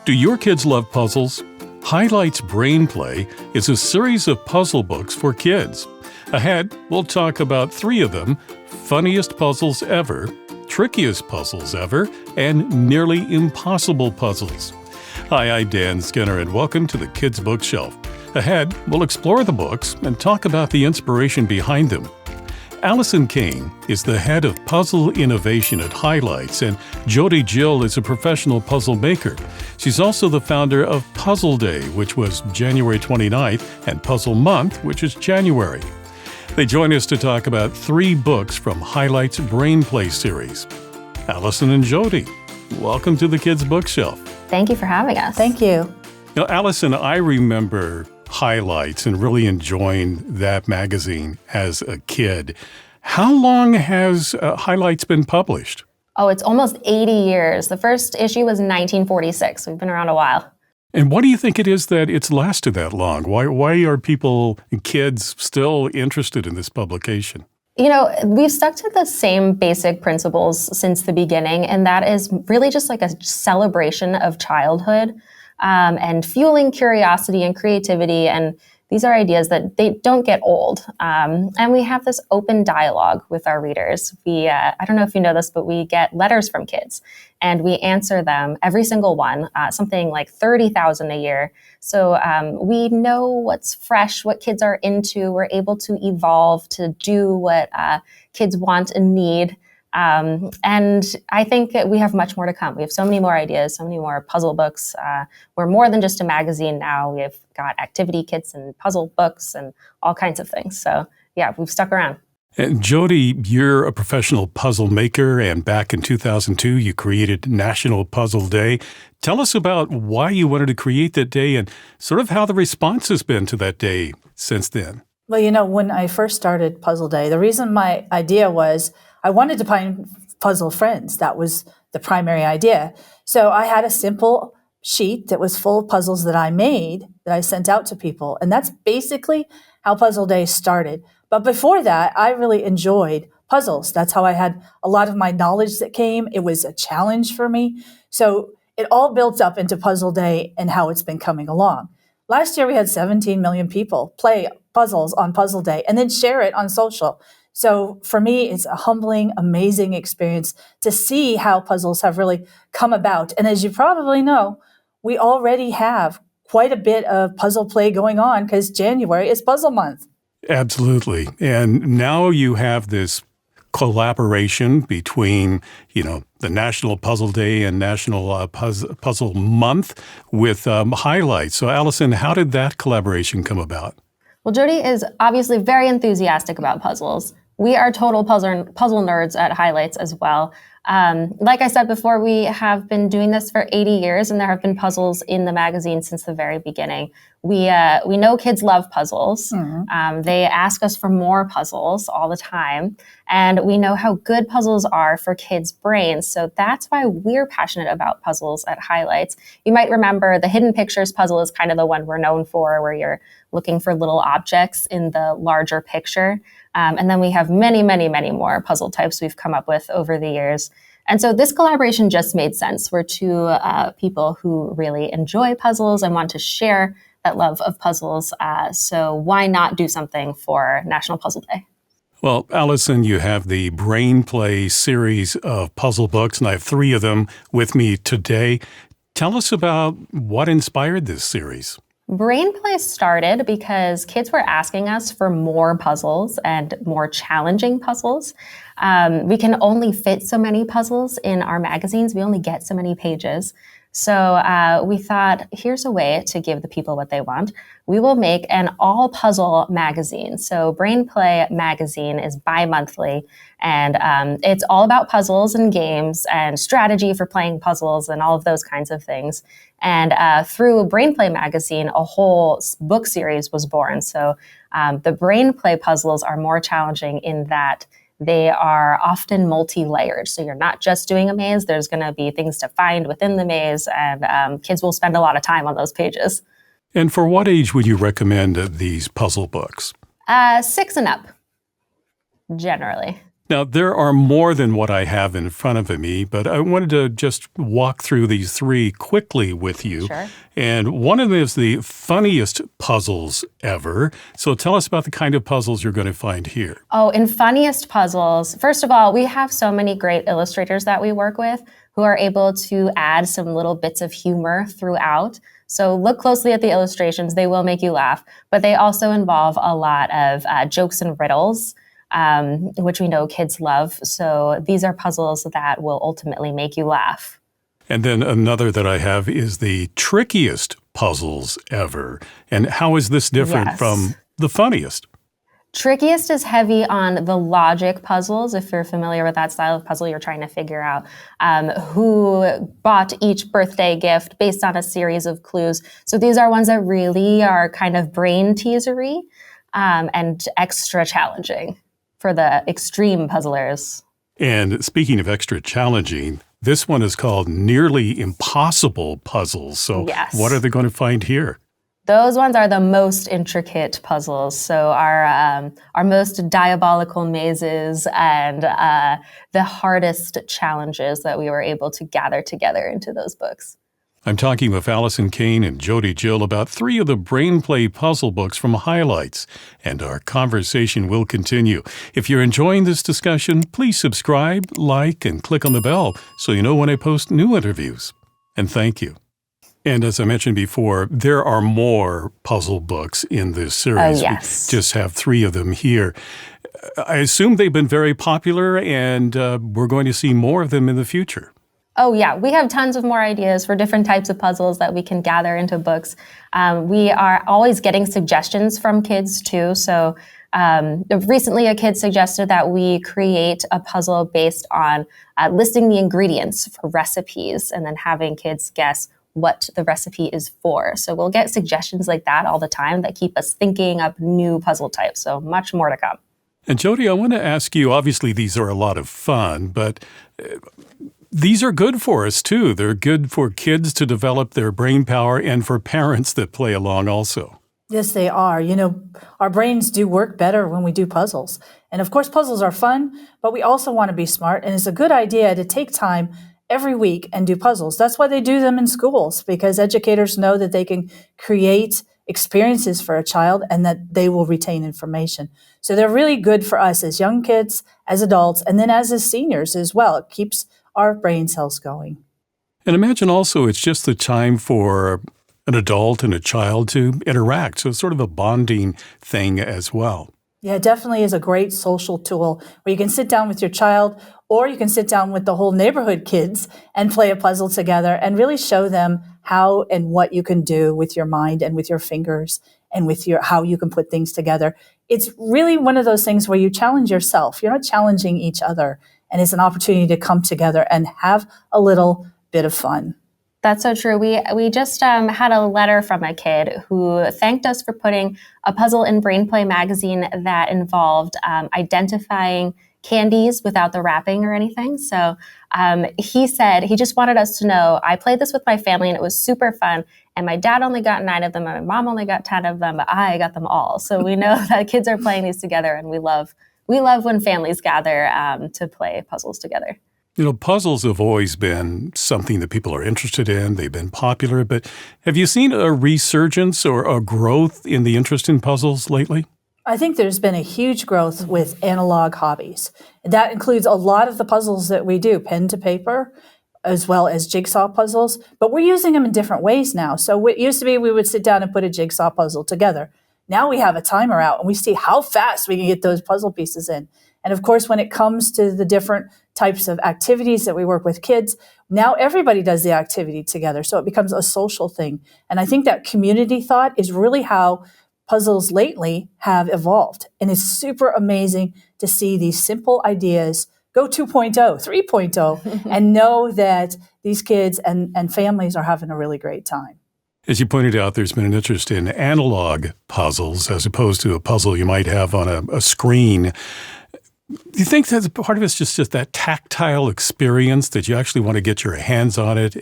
Do your kids love puzzles? Highlight's brainPLAY is a series of puzzle books for kids. Ahead, we'll talk about 3 of them: Funniest Puzzles Ever, Trickiest Puzzles Ever, and Nearly Impossible Puzzles. Hi, I'm Dan Skinner, and welcome to the Kids Bookshelf. Ahead, we'll explore the books and talk about the inspiration behind them. Allison Kane is the head of puzzle innovation at Highlights, and Jodi Jill is a professional puzzle maker. She's also the founder of Puzzle Day, which was January 29th, and Puzzle Month, which is January. They join us to talk about 3 books from Highlights' brainPLAY series. Allison and Jodi, welcome to the Kids Bookshelf. Thank you for having us. Thank you. Now, Allison, I remember Highlights and really enjoying that magazine as a kid. How long has Highlights been published? Oh, it's almost 80 years. The first issue was 1946. We've been around a while. And what do you think it is that it's lasted that long? Why are people, kids, still interested in this publication? You know, we've stuck to the same basic principles since the beginning, and that is really just like a celebration of childhood. And fueling curiosity and creativity. And these are ideas that they don't get old. And we have this open dialogue with our readers. I don't know if you know this, but we get letters from kids and we answer them, every single one, something like 30,000 a year. So we know what's fresh, what kids are into. We're able to evolve to do what kids want and need. And I think that we have much more to come. We have so many more ideas, so many more puzzle books. We're more than just a magazine now. We've got activity kits and puzzle books and all kinds of things. So yeah, we've stuck around. And Jodi, you're a professional puzzle maker, and back in 2002, you created National Puzzle Day. Tell us about why you wanted to create that day and sort of how the response has been to that day since then. Well, you know, when I first started Puzzle Day, the reason my idea was I wanted to find puzzle friends. That was the primary idea. So I had a simple sheet that was full of puzzles that I made that I sent out to people. And that's basically how Puzzle Day started. But before that, I really enjoyed puzzles. That's how I had a lot of my knowledge that came. It was a challenge for me. So it all built up into Puzzle Day and how it's been coming along. Last year, we had 17 million people play puzzles on Puzzle Day and then share it on social. So for me, it's a humbling, amazing experience to see how puzzles have really come about. And as you probably know, we already have quite a bit of puzzle play going on because January is Puzzle Month. Absolutely. And now you have this collaboration between, the National Puzzle Day and National Puzzle Month with Highlights. So Allison, how did that collaboration come about? Well, Jodi is obviously very enthusiastic about puzzles. We are total puzzle nerds at Highlights as well. Like I said before, we have been doing this for 80 years, and there have been puzzles in the magazine since the very beginning. We know kids love puzzles. Mm-hmm. They ask us for more puzzles all the time, and we know how good puzzles are for kids' brains. So that's why we're passionate about puzzles at Highlights. You might remember the Hidden Pictures puzzle is kind of the one we're known for, where you're looking for little objects in the larger picture. And then we have many, many, many more puzzle types we've come up with over the years. And so this collaboration just made sense. We're 2 people who really enjoy puzzles and want to share that love of puzzles. So why not do something for National Puzzle Day? Well, Allison, you have the brainPLAY series of puzzle books, and I have 3 of them with me today. Tell us about what inspired this series. brainPLAY started because kids were asking us for more puzzles and more challenging puzzles. We can only fit so many puzzles in our magazines. We only get so many pages. So we thought, here's a way to give the people what they want. We will make an all-puzzle magazine. So brainPLAY magazine is bi-monthly, and it's all about puzzles and games and strategy for playing puzzles and all of those kinds of things. And through brainPLAY magazine, a whole book series was born. So the brainPLAY puzzles are more challenging in that they are often multi-layered. So you're not just doing a maze. There's going to be things to find within the maze, and kids will spend a lot of time on those pages. And for what age would you recommend these puzzle books? 6 and up, generally. Now, there are more than what I have in front of me, but I wanted to just walk through these three quickly with you. Sure. And one of them is the funniest puzzles ever. So tell us about the kind of puzzles you're going to find here. Oh, in funniest puzzles, first of all, we have so many great illustrators that we work with who are able to add some little bits of humor throughout. So look closely at the illustrations. They will make you laugh, but they also involve a lot of jokes and riddles, which we know kids love. So these are puzzles that will ultimately make you laugh. And then another that I have is the trickiest puzzles ever. And how is this different from the funniest? Trickiest is heavy on the logic puzzles. If you're familiar with that style of puzzle, you're trying to figure out who bought each birthday gift based on a series of clues. So these are ones that really are kind of brain teasery and extra challenging for the extreme puzzlers. And speaking of extra challenging, this one is called Nearly Impossible Puzzles. So what are they going to find here? Those ones are the most intricate puzzles. So our most diabolical mazes and the hardest challenges that we were able to gather together into those books. I'm talking with Allison Kane and Jodi Jill about three of the brainPLAY puzzle books from Highlights, and our conversation will continue. If you're enjoying this discussion, please subscribe, like, and click on the bell so you know when I post new interviews. And thank you. And as I mentioned before, there are more puzzle books in this series. Yes. We just have three of them here. I assume they've been very popular, and we're going to see more of them in the future. Oh, yeah. We have tons of more ideas for different types of puzzles that we can gather into books. We are always getting suggestions from kids, too. So recently, a kid suggested that we create a puzzle based on listing the ingredients for recipes and then having kids guess what the recipe is for. So we'll get suggestions like that all the time that keep us thinking up new puzzle types. So much more to come. And Jodi, I want to ask you, obviously these are a lot of fun, but these are good for us too. They're good for kids to develop their brain power and for parents that play along also. Yes, they are. You know, our brains do work better when we do puzzles. And of course, puzzles are fun, but we also want to be smart. And it's a good idea to take time every week and do puzzles. That's why they do them in schools, because educators know that they can create experiences for a child and that they will retain information. So they're really good for us as young kids, as adults, and then as seniors as well. It keeps our brain cells going. And imagine also it's just the time for an adult and a child to interact. So it's sort of a bonding thing as well. Yeah, it definitely is a great social tool where you can sit down with your child, or you can sit down with the whole neighborhood kids and play a puzzle together and really show them how and what you can do with your mind and with your fingers and with your how you can put things together. It's really one of those things where you challenge yourself. You're not challenging each other. And it's an opportunity to come together and have a little bit of fun. That's so true. We just had a letter from a kid who thanked us for putting a puzzle in brainPLAY magazine that involved identifying candies without the wrapping or anything. So he said he just wanted us to know, I played this with my family and it was super fun. And my dad only got 9 of them and my mom only got 10 of them, but I got them all. So we know that kids are playing these together, and we love when families gather to play puzzles together. You know, puzzles have always been something that people are interested in. They've been popular. But have you seen a resurgence or a growth in the interest in puzzles lately? I think there's been a huge growth with analog hobbies. That includes a lot of the puzzles that we do, pen to paper, as well as jigsaw puzzles. But we're using them in different ways now. So it used to be we would sit down and put a jigsaw puzzle together. Now we have a timer out and we see how fast we can get those puzzle pieces in. And of course, when it comes to the different types of activities that we work with kids, now everybody does the activity together. So it becomes a social thing. And I think that community thought is really how puzzles lately have evolved. And it's super amazing to see these simple ideas go 2.0, 3.0, and know that these kids and families are having a really great time. As you pointed out, there's been an interest in analog puzzles as opposed to a puzzle you might have on a screen. Do you think that part of it's just that tactile experience that you actually want to get your hands on it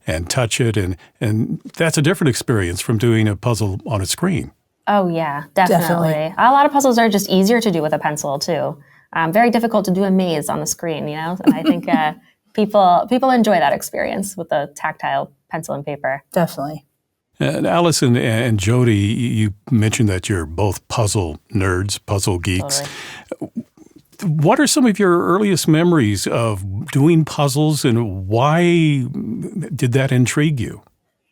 and touch it? And that's a different experience from doing a puzzle on a screen. Oh, yeah, definitely. A lot of puzzles are just easier to do with a pencil, too. very difficult to do a maze on the screen, you know? And I think people enjoy that experience with the tactile pencil and paper. Definitely. And Allison and Jodi, you mentioned that you're both puzzle nerds, puzzle geeks. Totally. What are some of your earliest memories of doing puzzles, and why did that intrigue you?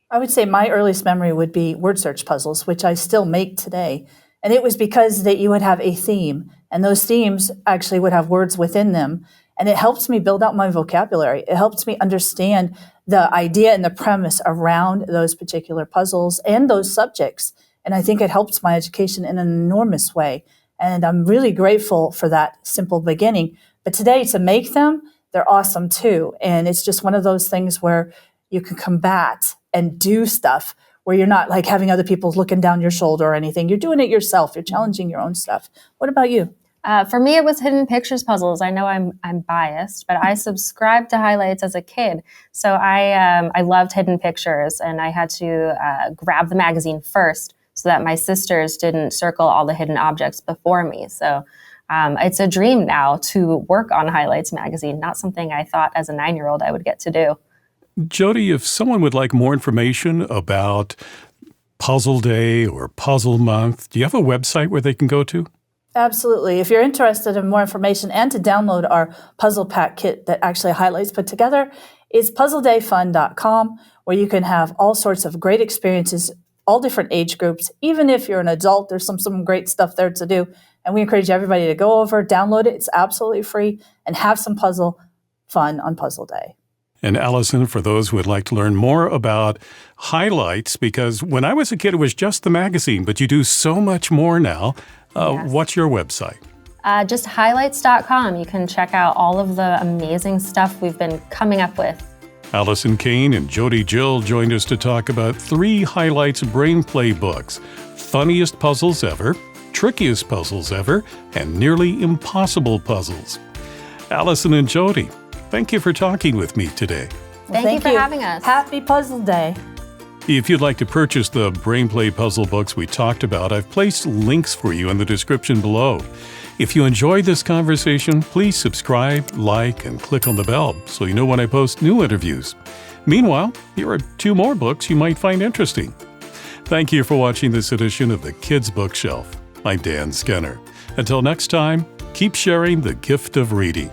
I would say my earliest memory would be word search puzzles, which I still make today. And it was because that you would have a theme, and those themes actually would have words within them. And it helps me build out my vocabulary. It helps me understand the idea and the premise around those particular puzzles and those subjects. And I think it helps my education in an enormous way. And I'm really grateful for that simple beginning. But today, to make them, they're awesome too. And it's just one of those things where you can combat and do stuff where you're not like having other people looking down your shoulder or anything. You're doing it yourself. You're challenging your own stuff. What about you? For me, it was hidden pictures puzzles. I know I'm biased, but I subscribed to Highlights as a kid. So I loved hidden pictures, and I had to grab the magazine first so that my sisters didn't circle all the hidden objects before me. So it's a dream now to work on Highlights magazine, not something I thought as a 9-year-old I would get to do. Jodi, if someone would like more information about Puzzle Day or Puzzle Month, do you have a website where they can go to? Absolutely. If you're interested in more information and to download our puzzle pack kit that actually Highlights put together, it's puzzledayfun.com, where you can have all sorts of great experiences, all different age groups. Even if you're an adult, there's some great stuff there to do. And we encourage everybody to go over, download it. It's absolutely free, and have some puzzle fun on Puzzle Day. And Allison, for those who would like to learn more about Highlights, because when I was a kid, it was just the magazine, but you do so much more now. Yes. What's your website? Just highlights.com. You can check out all of the amazing stuff we've been coming up with. Allison Kane and Jodi Jill joined us to talk about 3 Highlights brainplay books: Funniest Puzzles Ever, Trickiest Puzzles Ever, and Nearly Impossible Puzzles. Allison and Jodi, thank you for talking with me today. Well, Thank you for having us. Happy Puzzle Day. If you'd like to purchase the brainplay puzzle books we talked about, I've placed links for you in the description below. If you enjoyed this conversation, please subscribe, like, and click on the bell so you know when I post new interviews. Meanwhile, here are 2 more books you might find interesting. Thank you for watching this edition of the Kids Bookshelf. I'm Dan Skinner. Until next time, keep sharing the gift of reading.